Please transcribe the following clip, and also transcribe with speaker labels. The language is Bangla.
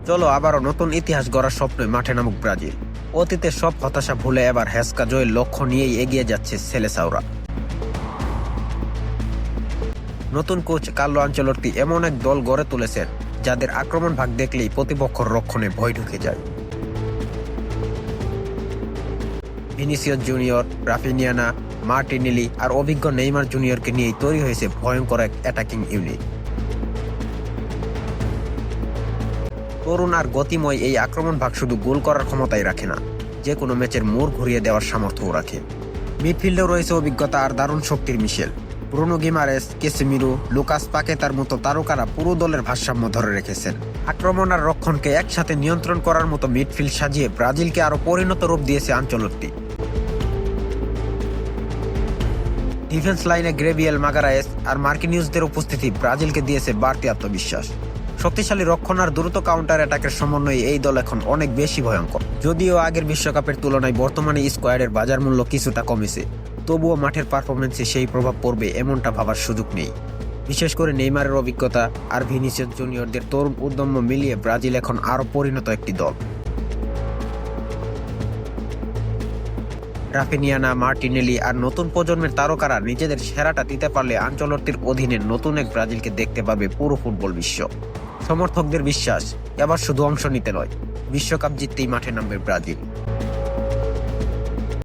Speaker 1: চলো আবারও নতুন ইতিহাস গড়ার স্বপ্নে মাঠে নামুক ব্রাজিল। অতীতের সব হতাশা ভুলে এবার হ্যাসকা জয়ের লক্ষ্য নিয়েই এগিয়ে যাচ্ছে সেলেসাওরা। নতুন কোচ কার্লো আনচেলত্তি এমন এক দল গড়ে তুলেছেন যাদের আক্রমণ ভাগ দেখলেই প্রতিপক্ষের রক্ষণে ভয় ঢুকে যায়। ভিনিসিয়াস জুনিয়র, রাফিনিয়ানা, মার্টিনেলি আর অভিজ্ঞ নেইমার জুনিয়রকে নিয়েই তৈরি হয়েছে ভয়ঙ্কর এক অ্যাটাকিং ইউনিট। তরুণ আর গতিময় এই আক্রমণ ভাগ শুধু গোল করার ক্ষমতাই রাখে না, যে কোনো ম্যাচের মোড় ঘুরিয়ে দেওয়ার সামর্থ্যও রাখে। মিডফিল্ডেও রয়েছে অভিজ্ঞতা আর দারুণ শক্তির মিশেল। ব্রুনো গিমারেস, কেসিমিরো, লুকাস পাকেতার মতো তারকারা পুরো দলের ভারসাম্য ধরে রেখেছেন। আক্রমণ আর রক্ষণকে একসাথে নিয়ন্ত্রণ করার মতো মিডফিল্ড সাজিয়ে ব্রাজিলকে আরও পরিণত রূপ দিয়েছে আনচেলত্তি। ডিফেন্স লাইনে গ্রেভিয়েল মাগারায়েস আর মার্কিনিউসদের উপস্থিতি ব্রাজিলকে দিয়েছে বাড়তি আত্মবিশ্বাস। শক্তিশালী রক্ষণ আর দ্রুত কাউন্টার অ্যাটাকের সমন্বয়ে এই দল এখন অনেক বেশি ভয়ঙ্কর। যদিও আগের বিশ্বকাপের তুলনায় বর্তমানে স্কোয়াডের বাজার মূল্য কিছুটা কমেছে, তবুও মাঠের পারফরমেন্সে সেই প্রভাব পড়বে এমনটা ভাবার সুযোগ নেই। বিশেষ করে নেইমারের অভিজ্ঞতা আর ভিনিসিয়াস জুনিয়রদের তরুণ উদ্যম মিলিয়ে ব্রাজিল এখন আরও পরিণত একটি দল। রাফিনিয়ানা, মার্টিনেলি আর নতুন প্রজন্মের তারকারা নিজেদের সেরাটা দিতে পারলে আনচেলত্তির অধীনে নতুন এক ব্রাজিলকে দেখতে পাবে পুরো ফুটবল বিশ্ব। সমর্থকদের বিশ্বাস, এবার শুধু অংশ নিতে নয়, বিশ্বকাপ জিততেই মাঠে নামবে ব্রাজিল।